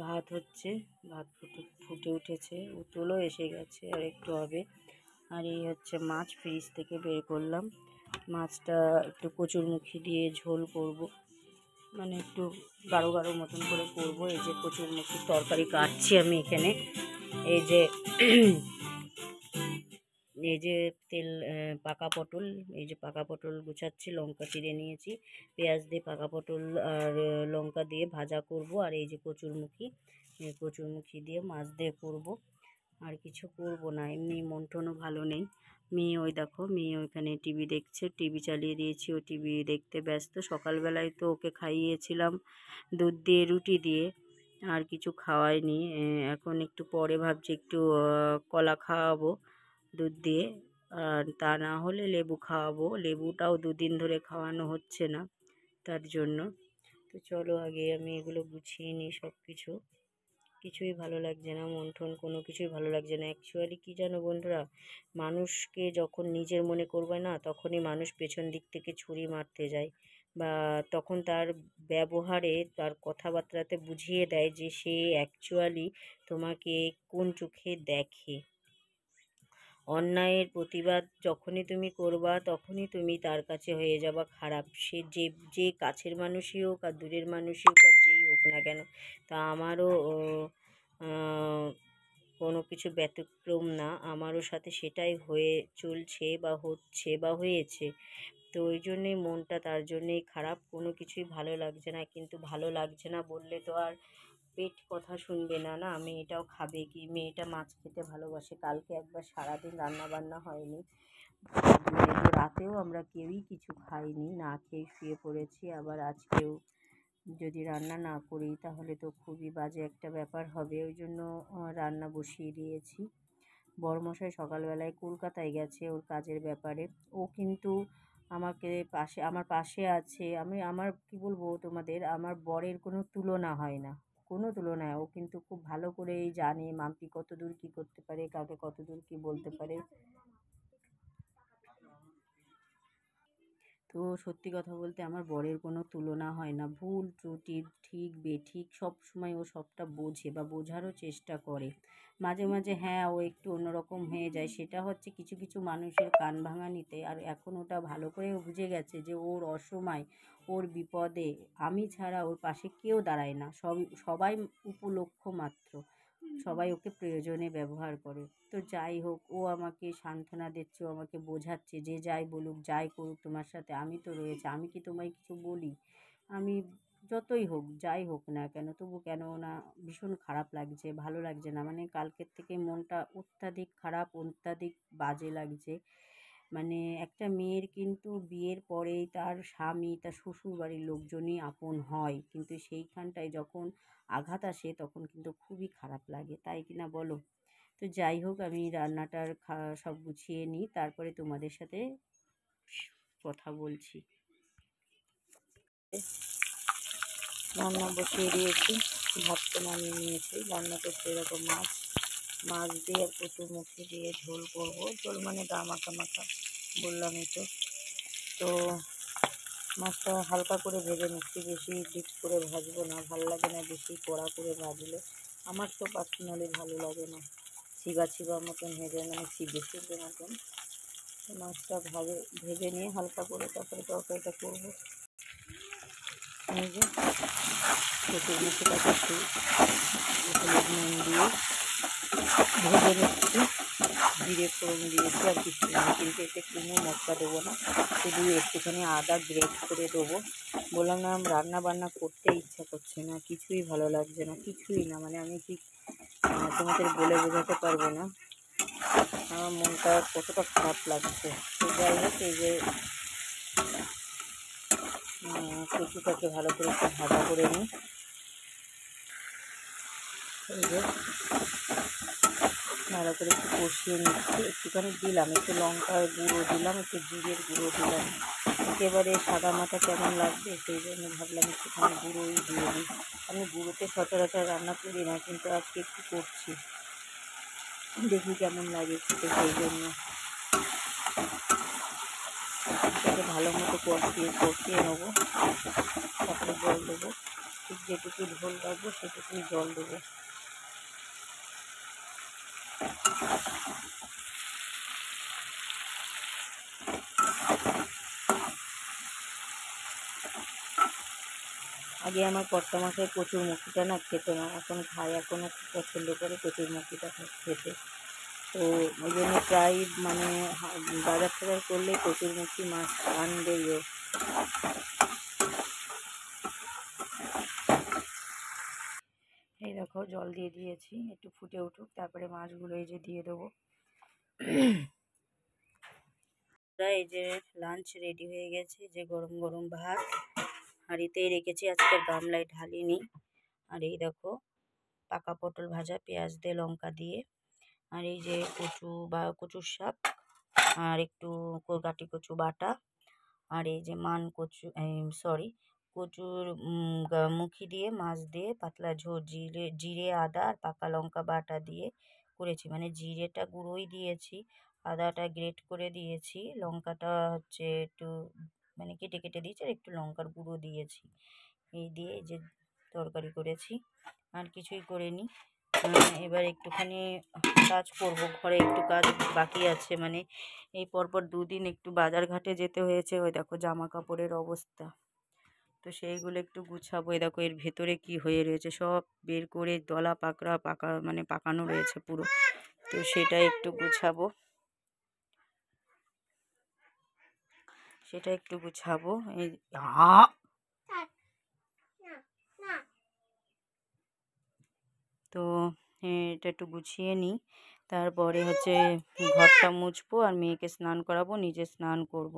ভাত হচ্ছে, ভাত ফুটে উঠেছে, উতলও এসে গেছে, আর একটু হবে। আর এই হচ্ছে মাছ ফ্রিজ থেকে বের করলাম। মাছটা একটু কচুরমুখী দিয়ে ঝোল করব, মানে একটু গাঢ় গাঢ় মতন করে করব। এই যে কচুরমুখির তরকারি কাটছি আমি এখানে। এই যে তেল পাকা পটল, এই যে পাকা পটল গুছাচ্ছি, লঙ্কা চিড়ে নিয়েছি, পেঁয়াজ দিয়ে পাকা পটল আর লঙ্কা দিয়ে ভাজা করব। আর এই যে কচুরমুখী দিয়ে মাছ দিয়ে করব, আর কিছু করব না। এমনি মন টনও ভালো নেই। মেয়ে ওই দেখো, মেয়ে ওইখানে টিভি দেখছে, টিভি চালিয়ে দিয়েছি, ও টিভি দেখতে ব্যস্ত। সকালবেলায় তো ওকে খাইয়েছিলাম দুধ দিয়ে রুটি দিয়ে, আর কিছু খাওয়াইনি। এখন একটু পরে ভাবছি একটু কলা খাওয়াবো দুধ দিয়ে, আর তা না হলে লেবু খাওয়াবো। লেবুটাও দুদিন ধরে খাওয়ানো হচ্ছে না, তার জন্য। তো চলো আগে আমি এগুলো গুছিয়ে নিই। সব কিছুই ভালো লাগছে না, মন টন কোনো কিছুই ভালো লাগছে না। অ্যাকচুয়ালি কী জানো বন্ধুরা, মানুষকে যখন নিজের মনে করবে না, তখনই মানুষ পেছন দিক থেকে ছুরি মারতে যায়, বা তখন তার ব্যবহারে, তার কথাবার্তাতে বুঝিয়ে দেয় যে সে অ্যাকচুয়ালি তোমাকে কোন চোখে দেখে। অন্যায়ের প্রতিবাদ যখনই তুমি করবা, তখনই তুমি তার কাছে হয়ে যাবা খারাপ। সে যে কাছের মানুষই হোক আর দূরের মানুষই হোক আর যেই হোক না কেন। তা আমারও কোনো কিছু ব্যতিক্রম না, আমারও সাথে সেটাই হয়ে চলছে বা হচ্ছে বা হয়েছে। তো ওই জন্যেই মনটা তার জন্যেই খারাপ, কোনো কিছুই ভালো লাগছে না। কিন্তু ভালো লাগছে না বললে তো আর পেট কথা শুনবে না, না মেয়েটাও খাবে কি? মেয়েটা মাছ খেতে ভালোবাসে। কালকে একবার সারাদিন রান্না বান্না হয়নি, রাতেও আমরা কেউই কিছু খাইনি, না খেয়ে শুয়ে পড়েছি। আবার আজকেও যদি রান্না না করি তাহলে তো খুবই বাজে একটা ব্যাপার হবে। ওই জন্য রান্না বসিয়ে দিয়েছি। বড়মশাই সকালবেলায় কলকাতায় গেছে ওর কাজের ব্যাপারে। ও কিন্তু আমার পাশে আছে। আমার কি বলবো তোমাদের, আমার বরের কোনো তুলনা হয় না, কোনো তুলনা। ও কিন্তু খুব ভালো করেই জানে মাম্পি কত দূর কী করতে পারে, কাকে কত দূর কী বলতে পারে। তো সত্যি কথা বলতে আমার বরের কোনো তুলনা হয় না। ভুল ত্রুটি, ঠিক বেঠিক সব সময় ও সবটা বোঝে বা বোঝারও চেষ্টা করে। মাঝে মাঝে হ্যাঁ ও একটু অন্যরকম হয়ে যায়, সেটা হচ্ছে কিছু কিছু মানুষের কান ভাঙানিতে। আর এখন ওটা ভালো করে বুঝে গেছে যে ওর অসময়, ওর বিপদে আমি ছাড়া ওর পাশে কেউ দাঁড়ায় না। সবাই উপলক্ষ মাত্র, সবাই ওকে প্রয়োজনে ব্যবহার করে। তো যাই হোক, ও আমাকে সান্ত্বনা দিচ্ছে, ও আমাকে বোঝাচ্ছে যে যাই বলুক যাই করুক তোমার সাথে আমি তো রয়েছে, আমি কি তোমায় কিছু বলি? আমি যতই হোক যাই হোক না কেন, তবু কেন না ভীষণ খারাপ লাগছে, ভালো লাগছে না। মানে কালকের থেকে মনটা অত্যাধিক খারাপ, অত্যাধিক বাজে লাগছে। মানে একটা মেয়ের কিন্তু বিয়ের পরেই তার স্বামী, তার শ্বশুরবাড়ির লোকজনই আপন হয়, কিন্তু সেইখানটায় যখন আঘাত আসে তখন কিন্তু খুবই খারাপ লাগে, তাই কি না বলো? তো যাই হোক, আমি রান্নাটার সব গুছিয়ে নিই, তারপরে তোমাদের সাথে কথা বলছি। রান্না বসিয়ে দিয়েছি, ভাতটা নামিয়ে নিয়েছি। রান্না করতে এরকম মাছ দিয়ে আর কচুরমুখী দিয়ে ঝোল করবো। ঝোল মানে গা মাখা মাখা, বললামই তো। তো মাছটা হালকা করে ভেজে নিচ্ছি, বেশি ডিপ করে ভাজবো না, ভালো লাগে না বেশি কড়া করে ভাজলে। আমার তো পার্সোনালি ভালো লাগে না, ছিবা মতন হয়ে যায়, মানে ছিবে মতন। মাছটা ভেজে নিয়ে হালকা করে তারপরে তরকারিটা করবো। এই যে কচুরমুখিটাকে একটু হলুদ নুন দিয়ে ভেজে নিচ্ছি, জিরে ফোড়ন দিয়েছি, আর কিছু না। কিন্তু এতে কোনো মশলা দেবো না, শুধু একটুখানি আদা গ্রেট করে দেবো। বললাম না, রান্না বান্না করতে ইচ্ছা করছে না, কিছুই ভালো লাগছে না, কিছুই না। মানে আমি ঠিক তোমাদের বলে বোঝাতে পারবো না আমার মনটা কতটা খারাপ লাগছে। তো যাই হোক, এই যে কচুটাকে ভালো করে একটু ভাজা করে নিই। এই যে ভালো করে একটু কষিয়ে নিচ্ছি, একটুখানি দিলাম একটু লঙ্কার গুঁড়ো দিলাম, একটু জিরের গুঁড়ো দিলাম। একেবারে সাদা মাটা কেমন লাগবে, সেই জন্য ভাবলাম একটুখানি গুঁড়োই দিয়ে দিই। আমি গুঁড়োতে সচরাচর রান্না করি না, কিন্তু আজকে একটু করছি, দেখি কেমন লাগে খেতে। সেই জন্য এটাকে ভালো মতো কষিয়ে নেবো, তারপরে জল দেবো। ঠিক যেটুকু ঝোল রাখবো সেটুকুই জল দেবো। আগে আমার কর্তা মশাই কচুরমুখিটা না খেত না, এখন খায়, এখনও খুব পছন্দ করে কচুরমুখিটা খেতে। তো ওই জন্য প্রায় মানে বাজার টাজার করলে কচুরমুখি মাছ আনবেই ও। এই দেখো জল দিয়ে দিয়েছি, একটু ফুটে উঠুক, তারপরে মাছগুলো এই যে দিয়ে দেবো। এই যে লাঞ্চ রেডি হয়ে গেছে, যে গরম গরম ভাত হাঁড়িতেই রেখেছি, আজকে গামলায় ঢালিনি। আর এই দেখো পাকা পটল ভাজা পেঁয়াজ দিয়ে লঙ্কা দিয়ে, আর এই যে কচুর শাক, আর একটু গাটি কচু বাটা, আর এই যে কচুর মুখি দিয়ে মাছ দিয়ে পাতলা ঝোল, জিরে আদা আর পাকা লঙ্কা বাটা দিয়ে করেছি, মানে জিরেটা গুঁড়োই দিয়েছি, আদাটা গ্রেট করে দিয়েছি, লঙ্কাটা হচ্ছে একটু মানে কেটে কেটে দিয়েছি, আর একটু লঙ্কার গুঁড়ো দিয়েছি। এই দিয়ে এই যে তরকারি করেছি, আর কিছুই করিনি। এবার একটুখানি কাজ করব, ঘরে একটু কাজ বাকি আছে, মানে এই পরপর দুদিন একটু বাজার ঘাটে যেতে হয়েছে। ওই দেখো জামা কাপড়ের অবস্থা, তো সেইগুলো একটু গুছাবো। এই দেখো এর ভেতরে কি হয়ে রয়েছে, সব বের করে দলা পাকড়া মানে পাকানো রয়েছে পুরো, তো সেটা একটু গুছাবো, এই তো এটা একটু গুছিয়ে নিই, তারপরে হচ্ছে ঘরটা মুছবো আর মেয়েকে স্নান করাবো, নিজে স্নান করব।